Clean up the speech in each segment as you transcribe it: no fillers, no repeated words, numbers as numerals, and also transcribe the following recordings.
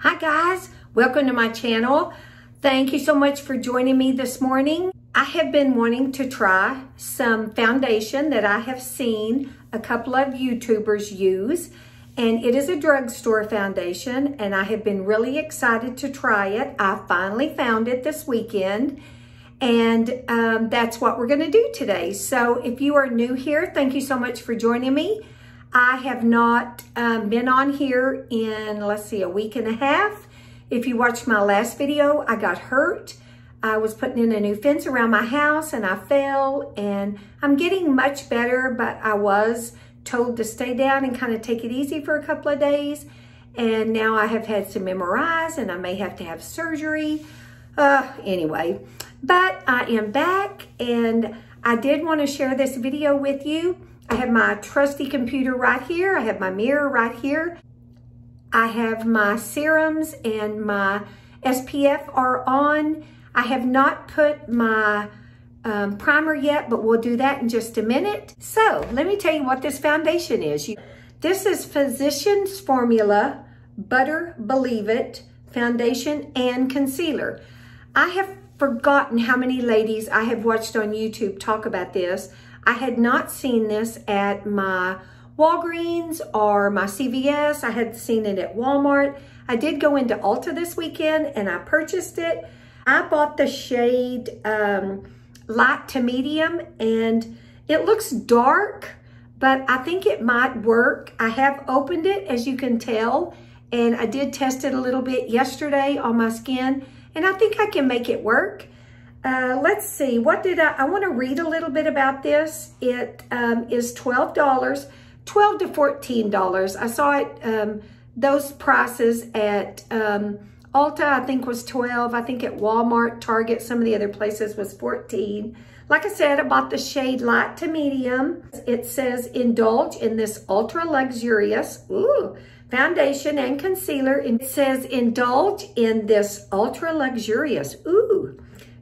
Hi guys, welcome to my channel. Thank you so much for joining me this morning. I have been wanting to try some foundation that I have seen a couple of YouTubers use, and it is a drugstore foundation, and I have been really excited to try it. I finally found it this weekend, and that's what we're gonna do today. So if you are new here, thank you so much for joining me. I have not been on here in, a week and a half. If you watched my last video, I got hurt. I was putting in a new fence around my house and I fell, and I'm getting much better, but I was told to stay down and kind of take it easy for a couple of days. And now I have had some MRIs and I may have to have surgery. Anyway, but I am back and I did want to share this video with you. I have my trusty computer right here. I have my mirror right here. I have my serums and my SPF are on. I have not put my primer yet, but we'll do that in just a minute. So let me tell you what this foundation is. This is Physicians Formula Butter Believe It Foundation and Concealer. I have forgotten how many ladies I have watched on YouTube talk about this. I had not seen this at my Walgreens or my CVS. I had seen it at Walmart. I did go into Ulta this weekend and I purchased it. I bought the shade light to medium, and it looks dark, but I think it might work. I have opened it, as you can tell, and I did test it a little bit yesterday on my skin, and I think I can make it work. Let's see, I want to read a little bit about this. It is $12, $12 to $14. I saw it, those prices at Ulta, I think was $12. I think at Walmart, Target, some of the other places was $14. Like I said, I bought the shade light to medium. It says indulge in this ultra luxurious, foundation and concealer. It says indulge in this ultra luxurious,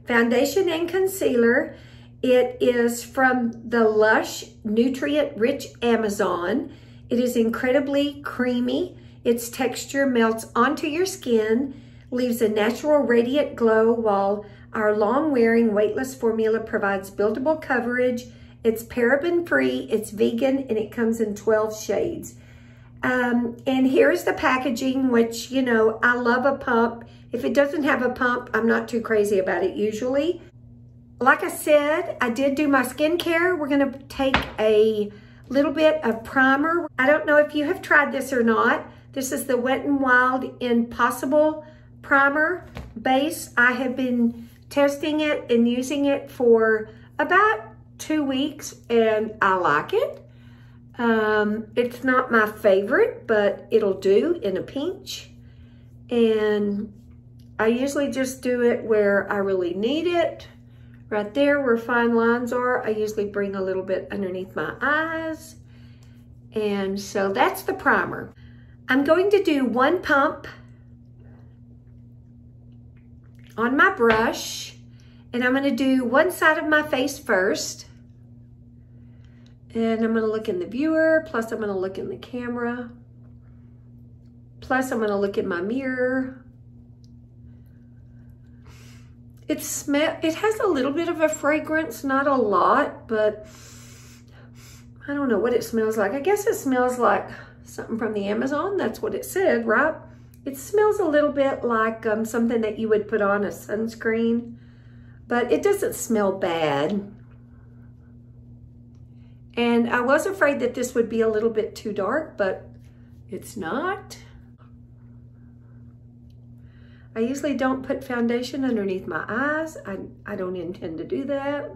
foundation and concealer. It is from the Lush Nutrient Rich Amazon. It is incredibly creamy. Its texture melts onto your skin, leaves a natural radiant glow, while our long-wearing weightless formula provides buildable coverage. It's paraben-free, it's vegan, and it comes in 12 shades. And here's the packaging, which, you know, I love a pump. If it doesn't have a pump, I'm not too crazy about it usually. Like I said, I did do my skincare. We're gonna take a little bit of primer. I don't know if you have tried this or not. This is the Wet n Wild Impossible Primer Base. I have been testing it and using it for about 2 weeks, and I like it. It's not my favorite, but it'll do in a pinch. And I usually just do it where I really need it. Right there where fine lines are, I usually bring a little bit underneath my eyes. And so that's the primer. I'm going to do one pump on my brush, and I'm going to do one side of my face first. And I'm going to look in the viewer, plus I'm going to look in the camera, plus I'm going to look in my mirror. It has a little bit of a fragrance, not a lot, but I don't know what it smells like. I guess it smells like something from the Amazon. That's what it said, right? It smells a little bit like something that you would put on a sunscreen, but it doesn't smell bad. And I was afraid that this would be a little bit too dark, but it's not. I usually don't put foundation underneath my eyes. I don't intend to do that.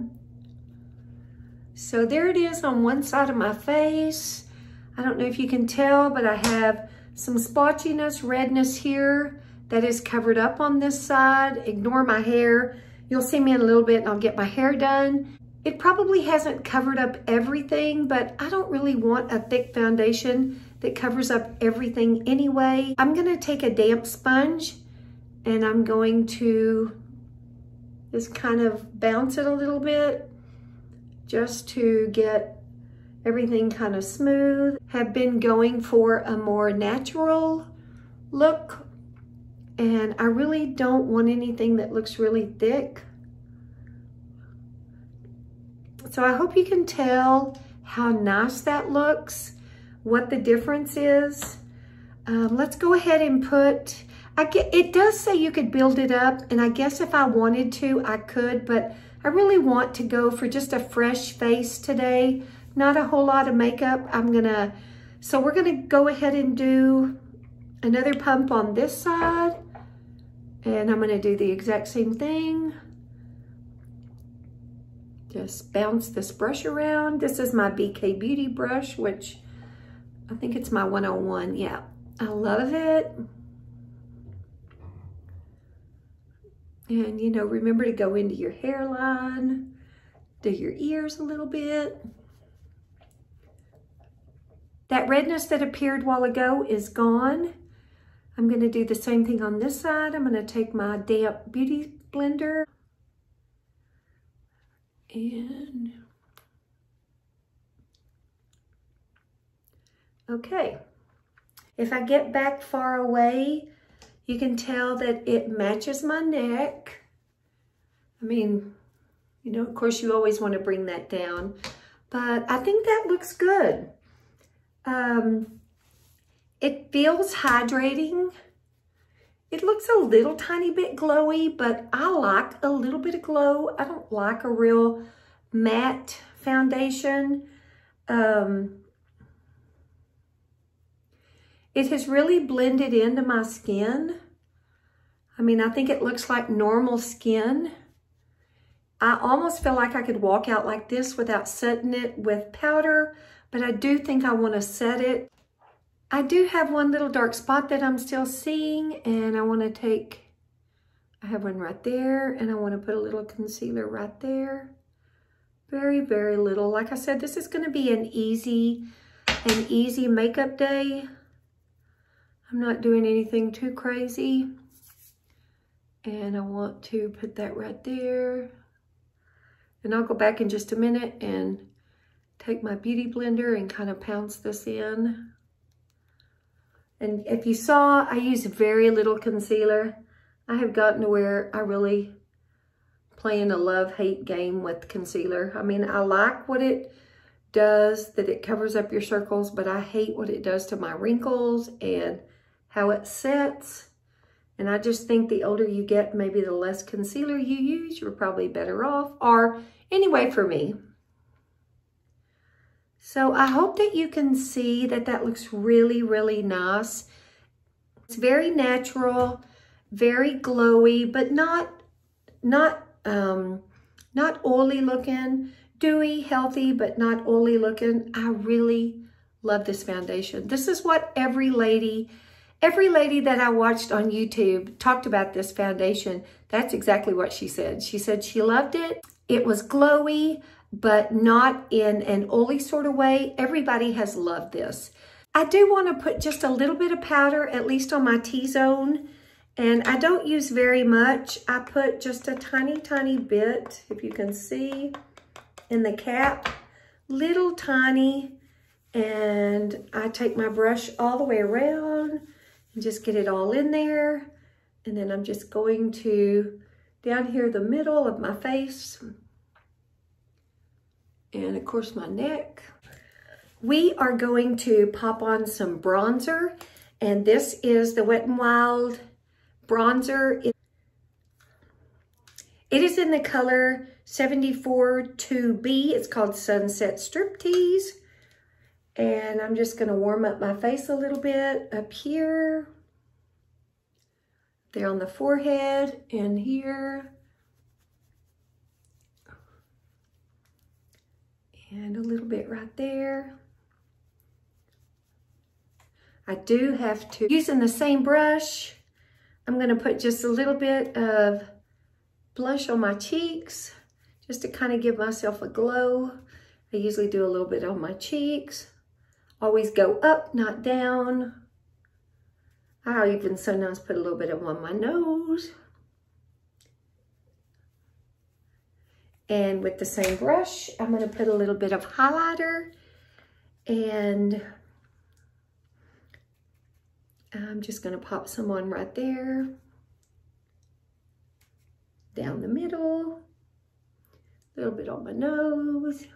So there it is on one side of my face. I don't know if you can tell, but I have some splotchiness, redness here that is covered up on this side. Ignore my hair. You'll see me in a little bit and I'll get my hair done. It probably hasn't covered up everything, but I don't really want a thick foundation that covers up everything anyway. I'm gonna take a damp sponge and I'm going to just kind of bounce it a little bit just to get everything kind of smooth. Have been going for a more natural look and I really don't want anything that looks really thick. So I hope you can tell how nice that looks, what the difference is. Let's go ahead and put, it does say you could build it up, and I guess if I wanted to, I could, but I really want to go for just a fresh face today, not a whole lot of makeup. So we're gonna go ahead and do another pump on this side, and I'm gonna do the exact same thing. Just bounce this brush around. This is my BK Beauty brush, which I think it's my 101. Yeah, I love it. And, you know, remember to go into your hairline, do your ears a little bit. That redness that appeared a while ago is gone. I'm going to do the same thing on this side. I'm going to take my damp beauty blender. And okay, if I get back far away, you can tell that it matches my neck. I mean, you know, of course you always want to bring that down, but I think that looks good. It feels hydrating. It looks a little tiny bit glowy, but I like a little bit of glow. I don't like a real matte foundation. It has really blended into my skin. I mean, I think it looks like normal skin. I almost feel like I could walk out like this without setting it with powder, but I do think I want to set it. I do have one little dark spot that I'm still seeing, and I want to take, I have one right there, and I want to put a little concealer right there. Very, very little. Like I said, this is going to be an easy makeup day. I'm not doing anything too crazy. And I want to put that right there. And I'll go back in just a minute and take my beauty blender and kind of pounce this in. And if you saw, I use very little concealer. I have gotten to where I really playing a love-hate game with concealer. I mean, I like what it does, that it covers up your circles, but I hate what it does to my wrinkles and how it sets. And I just think the older you get, maybe the less concealer you use, you're probably better off. Or anyway, for me. So I hope that you can see that that looks really, really nice. It's very natural, very glowy, but not oily looking. Dewy, healthy, but not oily looking. I really love this foundation. This is what every lady that I watched on YouTube talked about this foundation. That's exactly what she said. She said she loved it. It was glowy, but not in an oily sort of way. Everybody has loved this. I do want to put just a little bit of powder, at least on my T-zone. And I don't use very much. I put just a tiny, tiny bit, if you can see, in the cap. Little tiny. And I take my brush all the way around and just get it all in there. And then I'm just going to, down here the middle of my face. And of course my neck. We are going to pop on some bronzer. And this is the Wet n Wild bronzer. It is in the color 74-2B. It's called Sunset Striptease. And I'm just going to warm up my face a little bit up here. There on the forehead and here. And a little bit right there. I do have to, using the same brush, I'm going to put just a little bit of blush on my cheeks, just to kind of give myself a glow. I usually do a little bit on my cheeks. Always go up, not down. I even sometimes put a little bit on my nose. And with the same brush, I'm going to put a little bit of highlighter. And I'm just going to pop some on right there. down the middle, a little bit on my nose.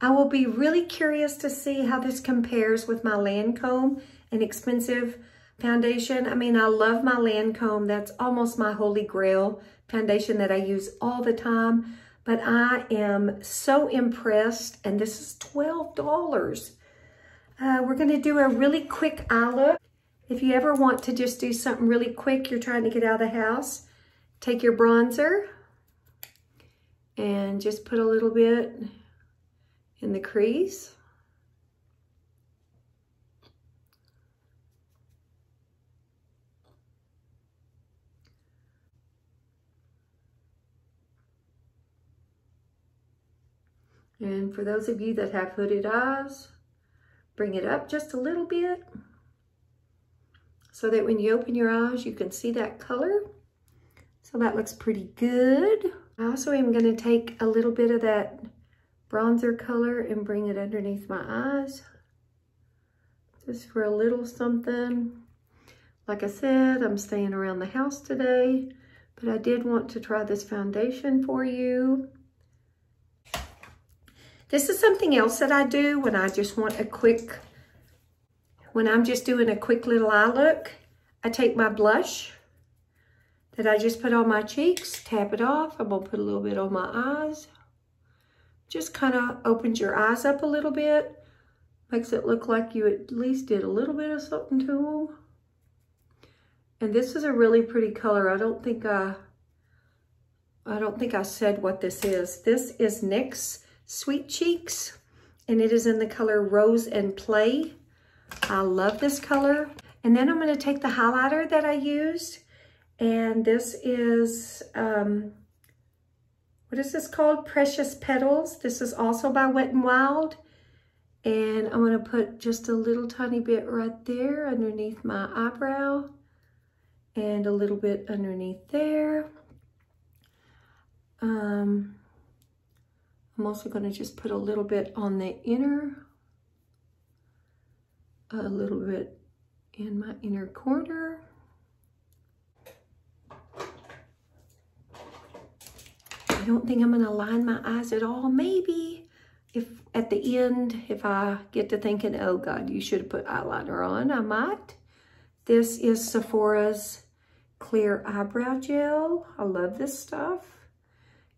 I will be really curious to see how this compares with my Lancome, an expensive foundation. I mean, I love my Lancome. That's almost my holy grail foundation that I use all the time. But I am so impressed, and this is $12. We're gonna do a really quick eye look. If you ever want to just do something really quick, you're trying to get out of the house, take your bronzer and just put a little bit in the crease. And for those of you that have hooded eyes, bring it up just a little bit so that when you open your eyes, you can see that color. So that looks pretty good. I also am gonna take a little bit of that bronzer color and bring it underneath my eyes, just for a little something. Like I said, I'm staying around the house today, but I did want to try this foundation for you. This is something else that I do when I just want a quick, when I'm just doing a quick little eye look. I take my blush that I just put on my cheeks, tap it off. I'm gonna put a little bit on my eyes. Just kind of opens your eyes up a little bit. Makes it look like you at least did a little bit of something to them. And this is a really pretty color. I don't think I said what this is. This is NYX Sweet Cheeks, and it is in the color Rose and Play. I love this color. And then I'm gonna take the highlighter that I used, and this is, what is this called? Precious Petals. This is also by Wet n Wild. And I'm gonna put just a little tiny bit right there underneath my eyebrow, and a little bit underneath there. I'm also gonna just put a little bit on the inner, a little bit in my inner corner. I don't think I'm gonna line my eyes at all. Maybe if at the end, if I get to thinking, oh God, you should have put eyeliner on, I might. This is Sephora's Clear Eyebrow Gel. I love this stuff.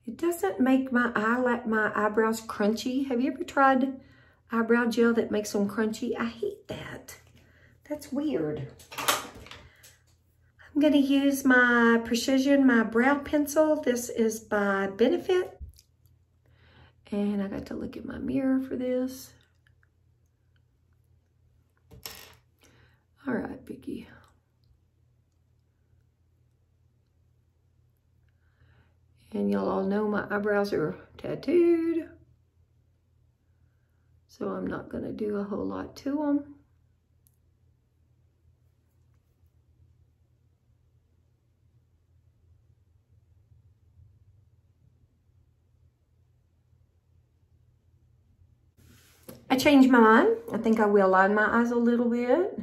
It doesn't make my eyebrows crunchy. Have you ever tried eyebrow gel that makes them crunchy? I hate that. That's weird. I'm gonna use my Precision, my brow pencil. This is by Benefit. And I got to look at my mirror for this. All right, Vicki. And y'all all know my eyebrows are tattooed, so I'm not gonna do a whole lot to them. I changed my mind. I think I will line my eyes a little bit,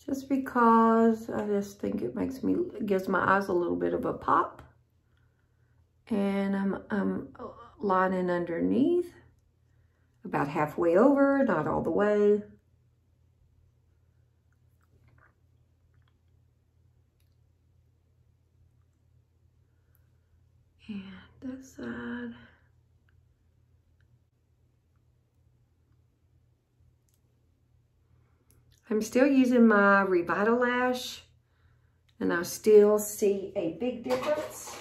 just because I just think it gives my eyes a little bit of a pop. And I'm lining underneath, about halfway over, not all the way. And this side. I'm still using my Revitalash, and I still see a big difference.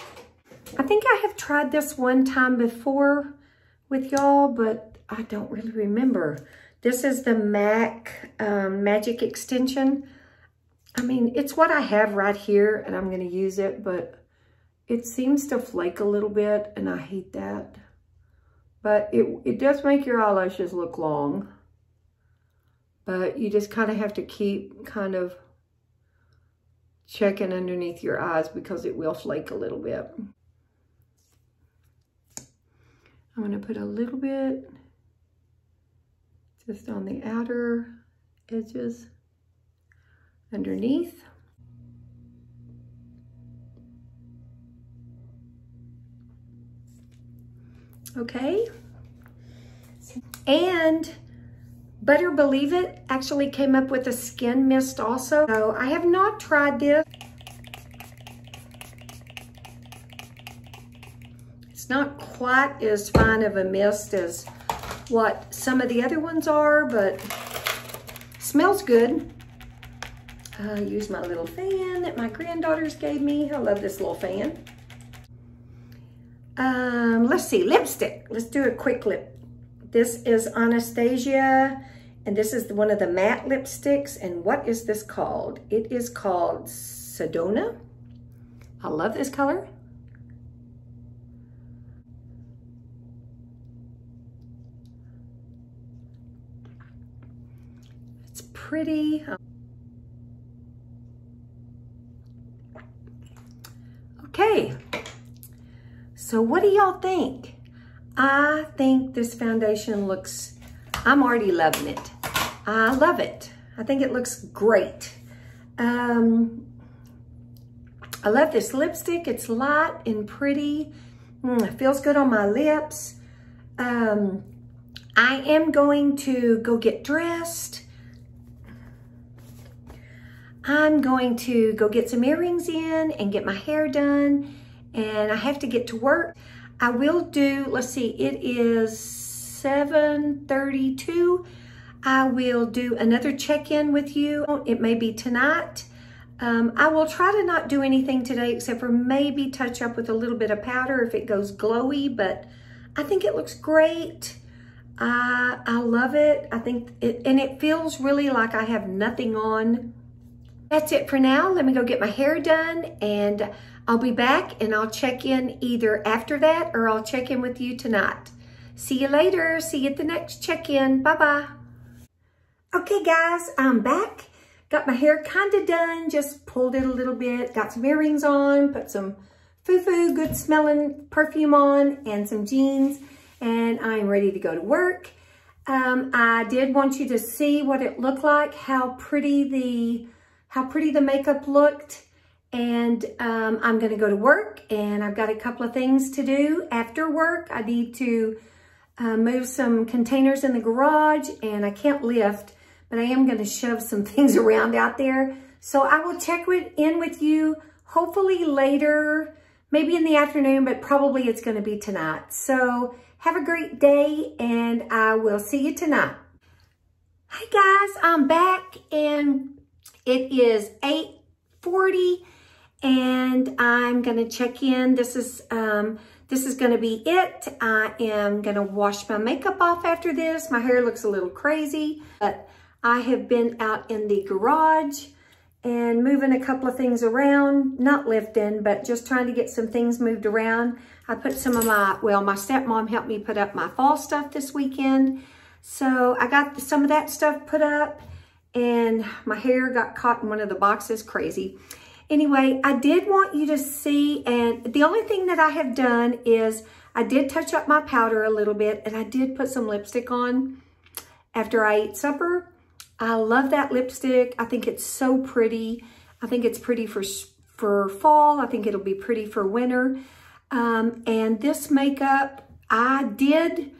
I think I have tried this one time before with y'all, but I don't really remember. This is the MAC Magic Extension. I mean, it's what I have right here, and I'm gonna use it, but it seems to flake a little bit, and I hate that. But it does make your eyelashes look long. But you just kind of have to keep kind of checking underneath your eyes because it will flake a little bit. I'm going to put a little bit just on the outer edges underneath. Okay. And Better Believe It actually came up with a skin mist also. So I have not tried this. It's not quite as fine of a mist as what some of the other ones are, but smells good. I use my little fan that my granddaughters gave me. I love this little fan. Let's see, lipstick. Let's do a quick lip. This is Anastasia, and this is one of the matte lipsticks. And what is this called? It is called Sedona. I love this color. It's pretty. Okay, so what do y'all think? I think this foundation looks, I'm already loving it. I love it. I think it looks great. I love this lipstick. It's light and pretty. It feels good on my lips. I am going to go get dressed. I'm going to go get some earrings in and get my hair done, and I have to get to work. I will do, let's see, it is 7:32. I will do another check-in with you. It may be tonight. I will try to not do anything today except for maybe touch up with a little bit of powder if it goes glowy, but I think it looks great. I love it. I think it, and it feels really like I have nothing on. That's it for now. Let me go get my hair done, and I'll be back and I'll check in either after that or I'll check in with you tonight. See you later. See you at the next check-in. Bye-bye. Okay, guys, I'm back. Got my hair kind of done. Just pulled it a little bit. Got some earrings on. Put some foo-foo, good smelling perfume on and some jeans. And I'm ready to go to work. I did want you to see what it looked like, how pretty the makeup looked. And I'm gonna go to work, and I've got a couple of things to do after work. I need to move some containers in the garage, and I can't lift, but I am gonna shove some things around out there. So I will check in with you hopefully later, maybe in the afternoon, but probably it's gonna be tonight. So have a great day, and I will see you tonight. Hi guys, I'm back, and it is 8:40, and I'm gonna check in. This is gonna be it. I am gonna wash my makeup off after this. My hair looks a little crazy, but I have been out in the garage and moving a couple of things around, not lifting, but just trying to get some things moved around. I put some of my stepmom helped me put up my fall stuff this weekend. So I got some of that stuff put up, and my hair got caught in one of the boxes. Crazy. Anyway, I did want you to see, and the only thing that I have done is I did touch up my powder a little bit, and I did put some lipstick on after I ate supper. I love that lipstick. I think it's so pretty. I think it's pretty for fall. I think it'll be pretty for winter. And this makeup, I did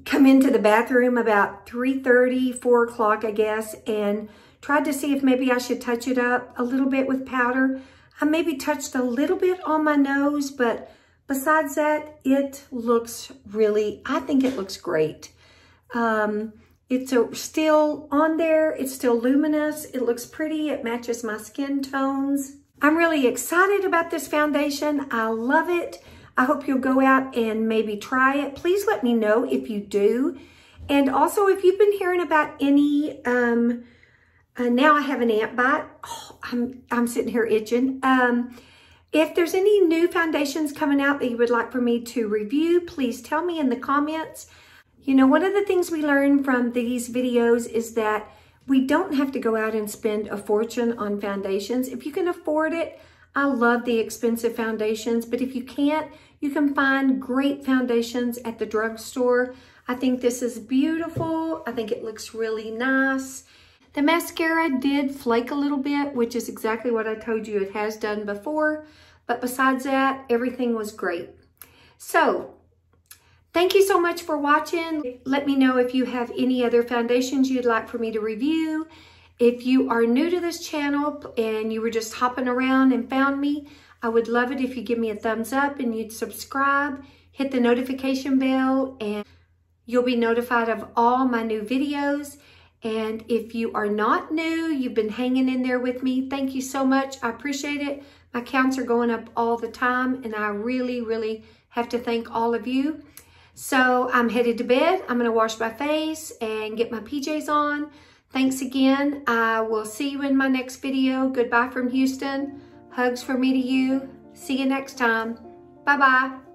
come into the bathroom about 3:30, 4 o'clock, I guess, and tried to see if maybe I should touch it up a little bit with powder. I maybe touched a little bit on my nose, but besides that, it looks really, I think it looks great. It's still on there. It's still luminous. It looks pretty. It matches my skin tones. I'm really excited about this foundation. I love it. I hope you'll go out and maybe try it. Please let me know if you do. And also, if you've been hearing about any, now I have an ant bite. Oh, I'm sitting here itching. If there's any new foundations coming out that you would like for me to review, please tell me in the comments. You know, one of the things we learn from these videos is that we don't have to go out and spend a fortune on foundations. If you can afford it, I love the expensive foundations, but if you can't, you can find great foundations at the drugstore. I think this is beautiful. I think it looks really nice. The mascara did flake a little bit, which is exactly what I told you it has done before. But besides that, everything was great. So, Thank you so much for watching. Let me know if you have any other foundations you'd like for me to review. If you are new to this channel and you were just hopping around and found me, I would love it if you give me a thumbs up and you'd subscribe, hit the notification bell, and you'll be notified of all my new videos. And if you are not new, you've been hanging in there with me, thank you so much. I appreciate it. My counts are going up all the time, and I really, really have to thank all of you. So I'm headed to bed. I'm going to wash my face and get my PJs on. Thanks again. I will see you in my next video. Goodbye from Houston. Hugs from me to you. See you next time. Bye-bye.